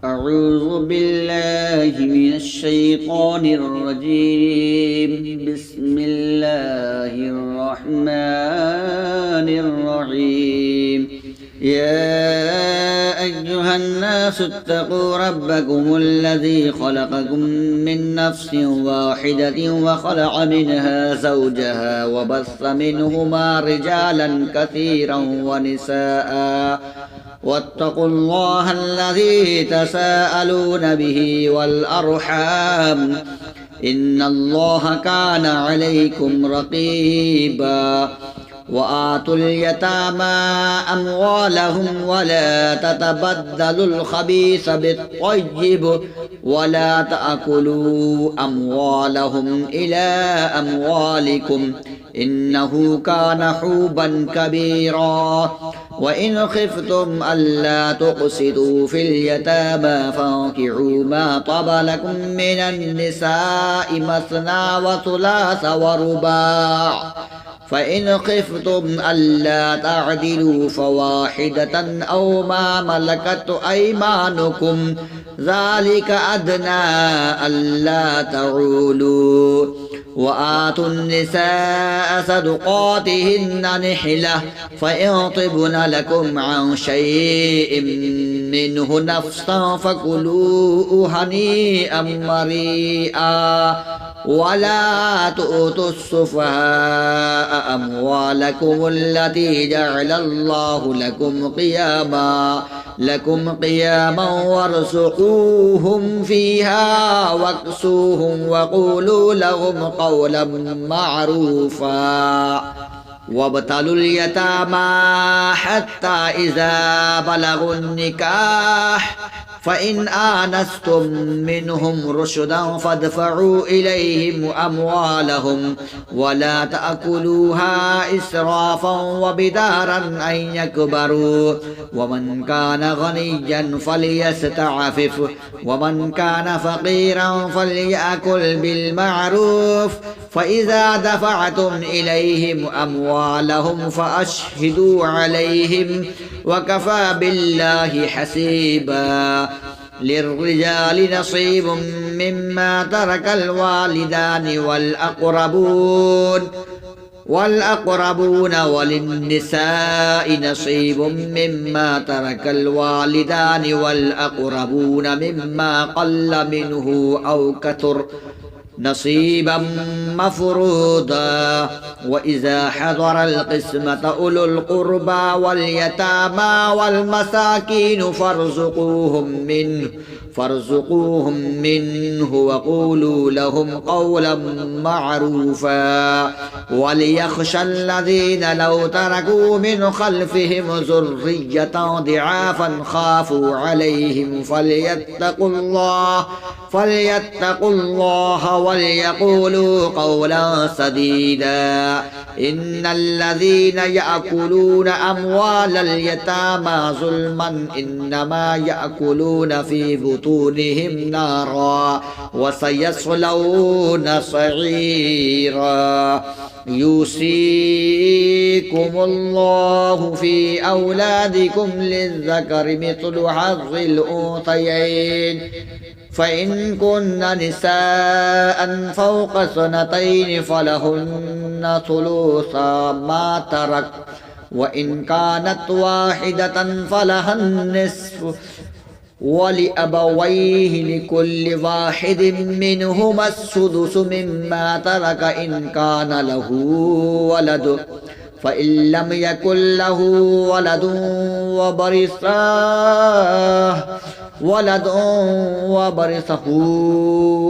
أعوذ بالله من الشيطان الرجيم. بسم الله الرحمن الرحيم. يا أيها الناس اتقوا ربكم الذي خلقكم من نفس واحدة وخلق منها زوجها وبث منهما رجالا كثيرا ونساء واتقوا الله الذي تساءلون به والأرحام إن الله كان عليكم رقيبا. وآتوا اليتامى أموالهم ولا تتبدلوا الخبيث بالطيب ولا تأكلوا أموالهم إلى أموالكم إنه كان حوبا كبيرا. وإن خفتم ألا تقسطوا في اليتامى فانكحوا ما طاب لكم من النساء مثنى وثلاث ورباع فإن خفتم ألا تعدلوا فواحدة أو ما ملكت أيمانكم ذلك أدنى ألا تعولوا. وآتوا النساء صدقاتهن نحلة فإن طبن لكم عن شيء منه نفسا فكلوه هنيئا مريئا. ولا تؤتوا السفهاء أموالكم التي جعل الله لكم قياما وارزقوهم فيها واكسوهم وقولوا لهم قولا معروفا. وابتلوا اليتامى حتى إذا بلغوا النكاح فإن آنستم منهم رشدا فادفعوا إليهم أموالهم ولا تأكلوها إسرافا وبدارا أن يكبروا. ومن كان غنيا فليستعفف ومن كان فقيرا فليأكل بالمعروف. فإذا دفعتم إليهم أموالهم فأشهدوا عليهم وكفى بالله حسيبا. للرجال نصيب مما ترك الوالدان والأقربون وللنساء نصيب مما ترك الوالدان والأقربون مما قل منه أو كثر نصيبا مفروضا. وإذا حضر القسمة أولو القربى واليتامى والمساكين فارزقوهم منه وقولوا لهم قولا معروفا. وليخشى الذين لو تركوا من خلفهم ذرية ضعافا خافوا عليهم فليتقوا الله وليقولوا قولا سديدا. إن الذين يأكلون أموال اليتامى ظلما إنما يأكلون في بطونهم نارا وسيصلون سعيرا. يوصيكم الله في أولادكم للذكر مثل حظ الأنثيين فإن كن نساء فوق سنتين فلهن ثلثا ما ترك وإن كانت واحدة فلها النصف ولأبويه لكل واحد منهما السدس مما ترك إن كان له ولد فإن لم يكن له ولد وورثه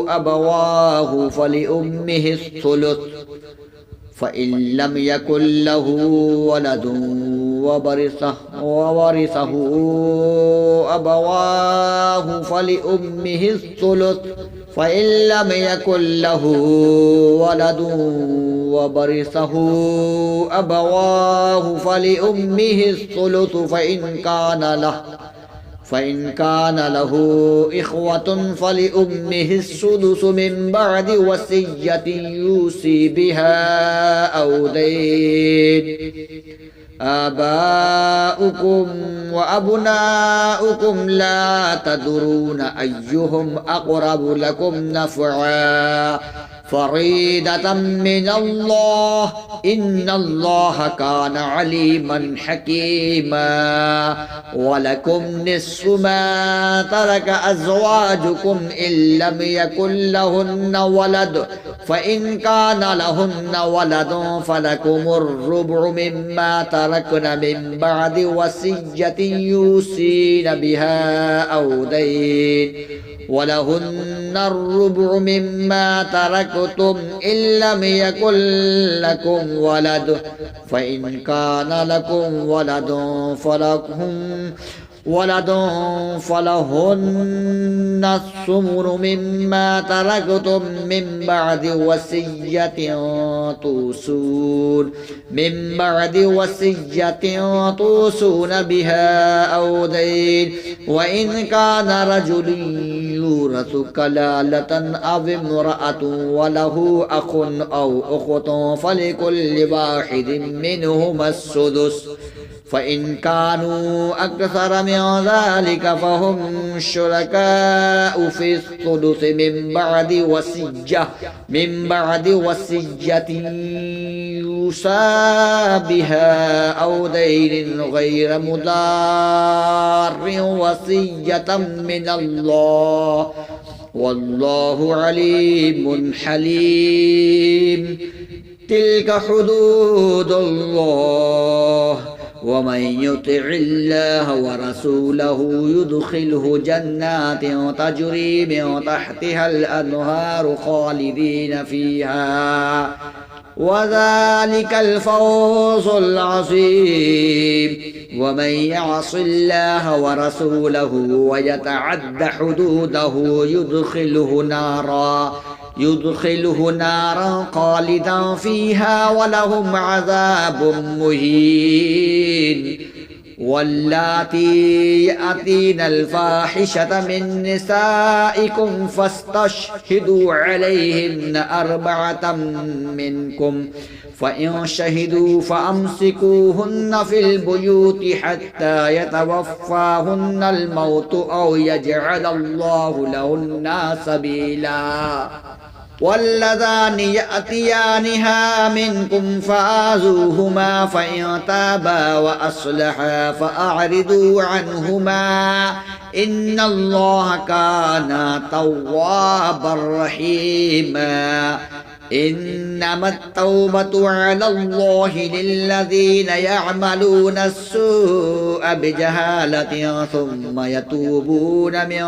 أبواه فلأمه الثلث فإن لم يكن له ولد وورثه أبواه فلأمه الثلث فإن لم يكن له ولد وورثه أبواه فلأمه الثلث فإن كان له إخوة فلأمه السدس من بعد وصية يوصي بها أو دين آباؤكم وأبناؤكم لا تدرون أيهم أقرب لكم نفعا فريدة من الله إن الله كان عليما حكيما ولكم نصف ما ترك أزواجكم إن لم يكن لهن ولد فإن كان لهن ولد فلكم الربع مما تركن من بعد وصية يوصين بها أو دين ولهن الربع مما تركتم إن لم يكن لكم ولد فإن كان لكم فلهن الثمن مما تركتم من بعد وصية توصون بها أو دين وإن كان رجل يورث كلالة أو امرأة وله أخ أو أخت فلكل واحد منهما السدس فإن كانوا أكثر من ذلك فهم شركاء في الثلث من بعد وصية يوصى بها أو دين غير مضار وصية من الله والله عليم حليم تلك حدود الله ومن يطع الله ورسوله يدخله جنات تجري من تحتها الأنهار خالدين فيها وذلك الفوز العظيم ومن يعص الله ورسوله ويتعد حدوده يدخله نارا خالدا فيها ولهم عذاب مهين واللاتي يأتين الفاحشة من نسائكم فاستشهدوا عليهن 4 منكم فإن شهدوا فأمسكوهن في البيوت حتى يتوفاهن الموت أو يجعل الله لهن سبيلا واللذان يأتيانها منكم فآذوهما فإن تابا وأصلحا فأعرضوا عنهما إن الله كان توابا رحيما إنما التوبة على الله للذين يعملون السوء بجهالة ثم يتوبون من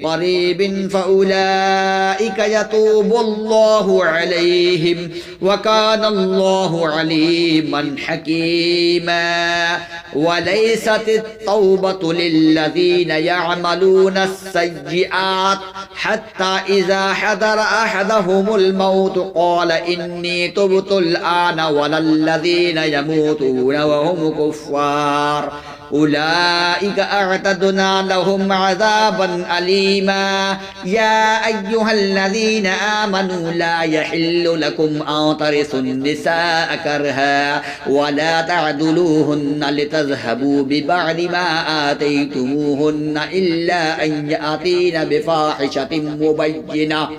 قريب فأولئك يتوب الله عليهم وكان الله عليما حكيما وليست التوبة للذين يعملون السيئات حتى إذا حضر أحدهم الموت قال إني تبت الآن ولا الذين يموتون وهم كفار أولئك أعتدنا لهم عذابا أليما يا أيها الذين آمنوا لا يحل لكم أن ترثوا النساء كرها ولا تعدلوهن لتذهبوا ببعض ما آتيتموهن إلا أن يأتين بفاحشة مبينة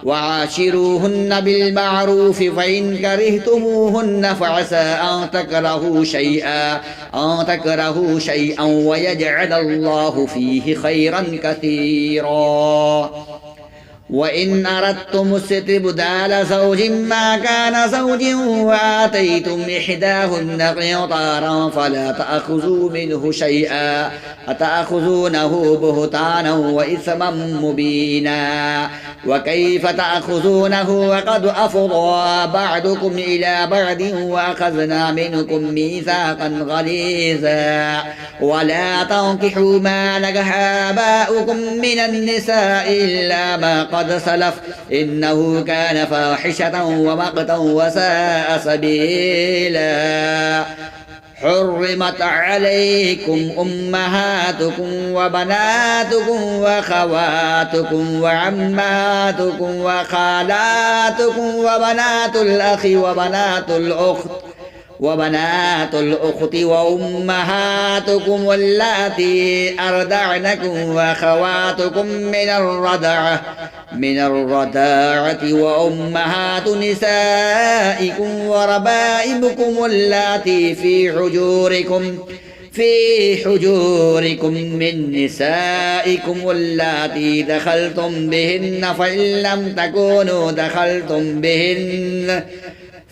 وعاشروهن بالمعروف فإن كرهتموهن فعسى أن تكرهوا شيئا ويجعل الله فيه خيرا كثيرا وإن أردتم استبدال زوج ما كان زوج وآتيتم إحداهن قنطارا فلا تأخذوا منه شيئا أتأخذونه بهتانا وإثما مبينا وكيف تأخذونه وقد أفضى بعضكم إلى بعض وأخذنا منكم ميثاقا غليظا ولا تنكحوا ما نكح آباؤكم من النساء إلا ما قد سلف إنه كان فاحشة ومقتا وساء سبيلا حرمت عليكم أمهاتكم وبناتكم وخواتكم وعماتكم وخالاتكم وبنات الأخ وبنات الأخت وبنات الأخت وأمهاتكم اللاتي أرضعنكم وأخواتكم من الرضاعة وأمهات نسائكم وربائبكم اللاتي في حجوركم من نسائكم اللاتي دخلتم بهن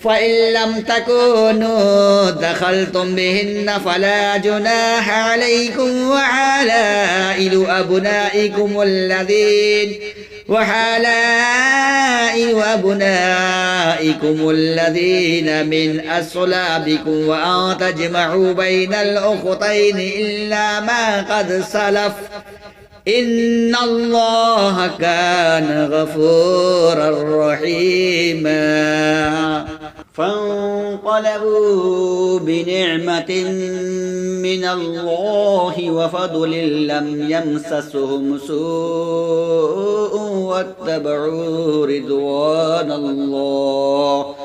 فإن لم تكونوا دخلتم بهن فلا جناح عليكم وحلائل أبنائكم الذين من أصلابكم وأن تجمعوا بين الأختين إلا ما قد سلف إن الله كان غفورا رحيما فانقلبوا بنعمة من الله وفضل لم يمسسهم سوء واتبعوا رضوان الله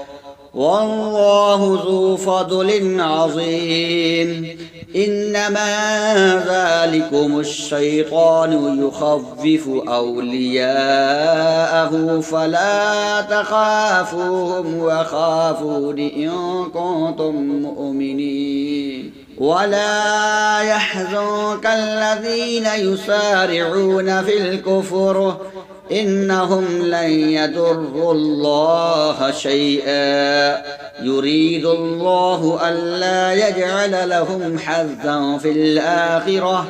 والله ذو فضل عظيم إنما ذلكم الشيطان يخوف أولياءه فلا تخافوهم وخافون إن كنتم مؤمنين ولا يحزنك الذين يسارعون في الكفر إنهم لن يضروا الله شيئا يريد الله ألا يجعل لهم حظا في الآخرة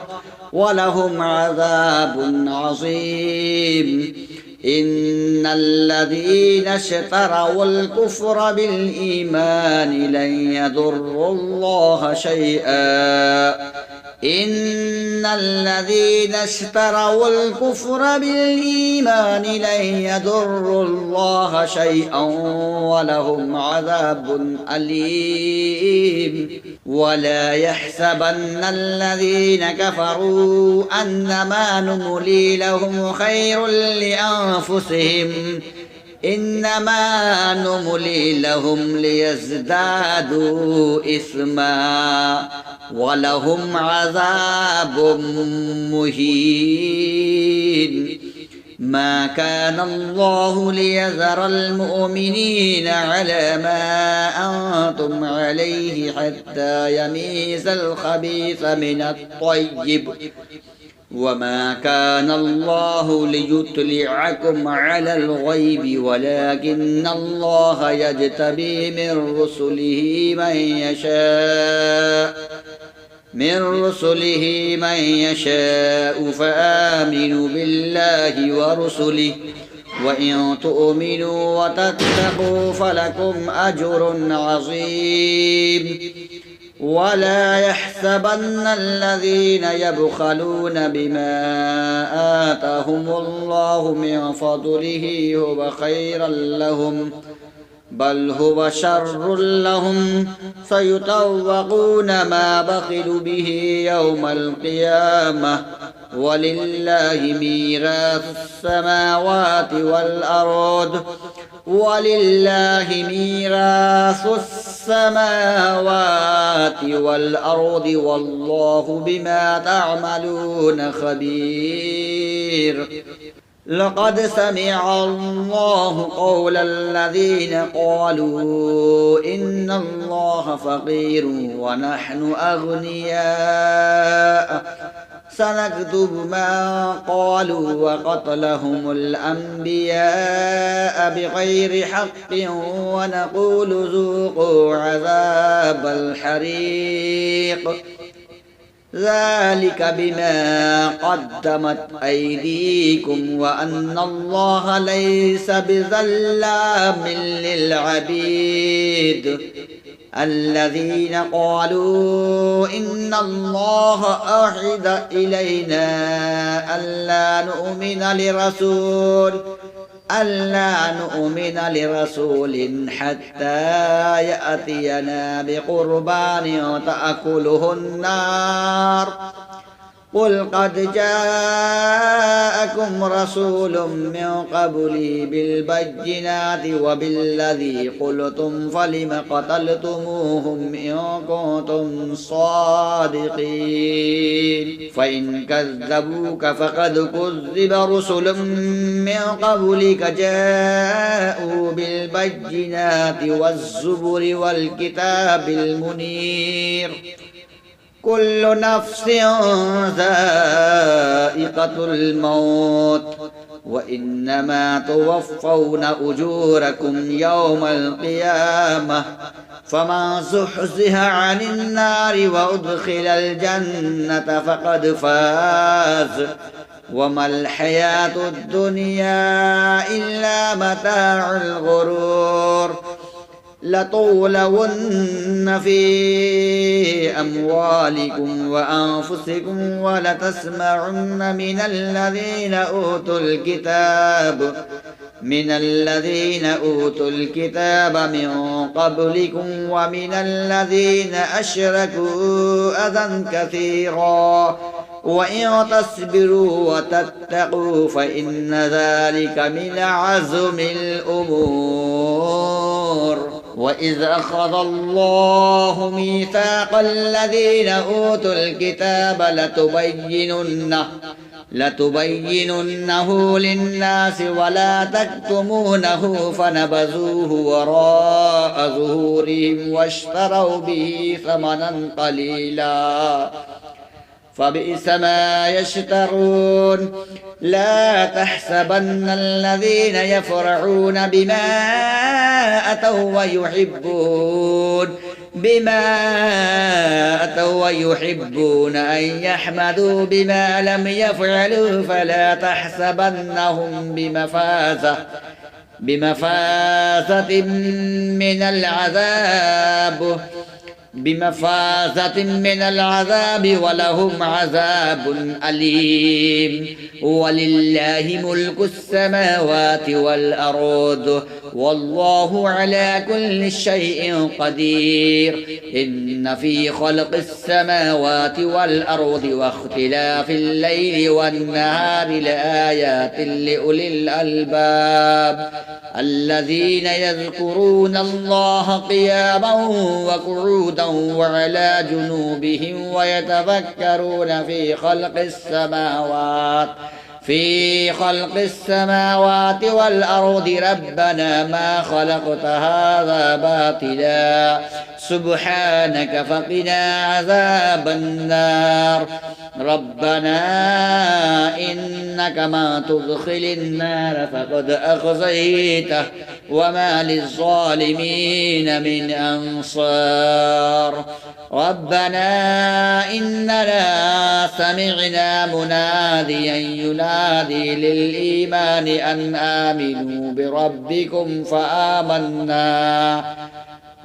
ولهم عذاب عظيم إن الذين اشتروا الكفر بالإيمان لن يضروا الله شيئا إن الذين اشتروا الكفر بالإيمان لن يضروا الله شيئا ولهم عذاب أليم ولا يحسبن الذين كفروا أنما نملي لهم خير لأنفسهم إنما نملي لهم ليزدادوا إثما ولهم عذاب مهين ما كان الله ليذر المؤمنين على ما أنتم عليه حتى يميز الخبيث من الطيب وما كان الله ليطلعكم على الغيب ولكن الله يجتبي من رسله من يشاء فآمنوا بالله ورسله وإن تؤمنوا وتتقوا فلكم أجر عظيم ولا يحسبن الذين يبخلون بما آتاهم الله من فضله هو خيرا لهم بل هو شر لهم سيطوقون ما بخلوا به يوم القيامة ولله ميراث السماوات والأرض والله بما تعملون خبير لقد سمع الله قول الذين قالوا إن الله فقير ونحن أغنياء سنكتب ما قالوا وقتلهم الأنبياء بغير حق ونقول ذوقوا عذاب الحريق ذلك بما قدمت أيديكم وأن الله ليس بظلام للعبيد الذين قالوا إن الله أعهد إلينا ألا نؤمن لرسول حتى يأتينا بقربان تأكله النار قل قد جاءكم رسول من قبلي بالبينات وبالذي قلتم فلم قتلتموهم إن كنتم صادقين فإن كذبوك فقد كذب رسل من قبلك جاءوا بالبينات والزبر والكتاب المنير كل نفس ذائقة الموت وإنما توفون أجوركم يوم القيامة فمن زحزح عن النار وأدخل الجنة فقد فاز وما الحياة الدنيا إلا متاع الغرور لتولون في أموالكم وأنفسكم ولتسمعن من الذين أوتوا الكتاب من قبلكم ومن الذين أشركوا أذى كثيرا وإن تصبروا وتتقوا فإن ذلك من عزم الأمور وإذ أخذ الله ميثاق الذين أوتوا الكتاب لتبيننه للناس ولا تكتمونه فنبذوه وراء ظهورهم واشتروا به ثمنا قليلا فبئس ما يشترون لا تحسبن الذين يفرحون بما أتوا ويحبون أن يحمدوا بما لم يفعلوا فلا تحسبنهم بمفازة من العذاب ولهم عذاب أليم ولله ملك السماوات والأرض والله على كل شيء قدير إن في خلق السماوات والأرض واختلاف الليل والنهار لآيات لأولي الألباب الذين يذكرون الله قياما وقعودا وعلى جنوبهم ويتفكرون في خلق السماوات والأرض ربنا ما خلقت هذا باطلا سبحانك فقنا عذاب النار ربنا إنك ما تدخل النار فقد أخزيته وما للظالمين من أنصار ربنا إننا سمعنا مناديا ينادي للإيمان أن آمنوا بربكم فآمنا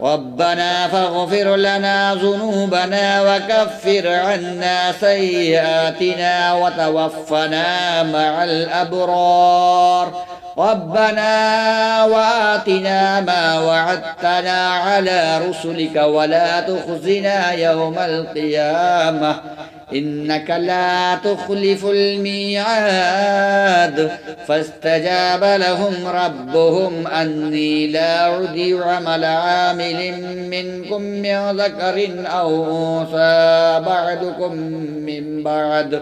ربنا فاغفر لنا ذنوبنا وكفر عنا سيئاتنا وتوفنا مع الأبرار ربنا وآتنا ما وعدتنا على رسلك ولا تخزنا يوم القيامة إنك لا تخلف الميعاد فاستجاب لهم ربهم أني لا أضيع عمل عامل منكم من ذكر أو أنثى بعدكم من بعد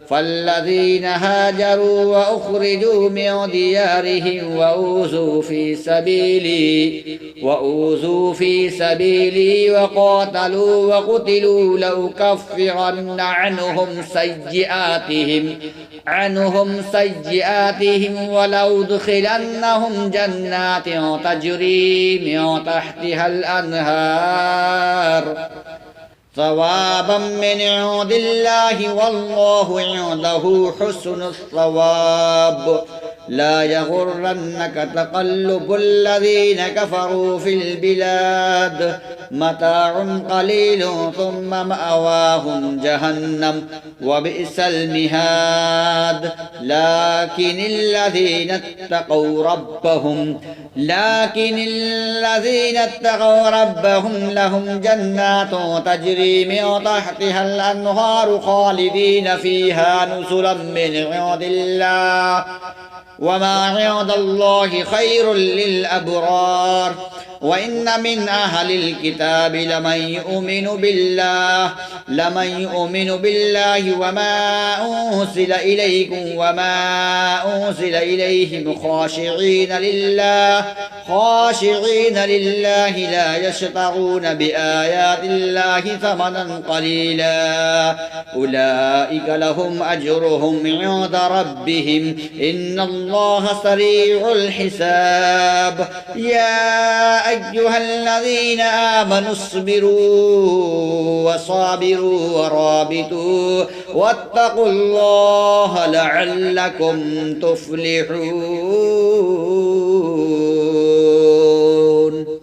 فالذين هاجروا وأخرجوا من ديارهم وأوذوا في سبيلي وقاتلوا وقتلوا لأكفرن عنهم سيئاتهم ولأدخلنهم جنات تجري من تحتها الأنهار ثوابا من عند الله والله عنده حسن الثواب لا يغرنك تقلب الذين كفروا في البلاد متاع قليل ثم مأواهم جهنم وبئس المهاد لكن الذين اتقوا لكن الذين اتقوا ربهم لهم جنات تجري من تحتها الأنهار خالدين فيها نزلا من عند الله وما عند الله خير للأبرار وإن من أهل الكتاب لمن يؤمن بالله وما أنزل إليكم وما أنزل إليهم خاشعين لله لا يشترون بآيات الله ثمنا قليلا أولئك لهم أجرهم عند ربهم إن الله سريع الحساب يا أيها الذين آمنوا اصبروا وصابروا ورابطوا واتقوا الله لعلكم تفلحون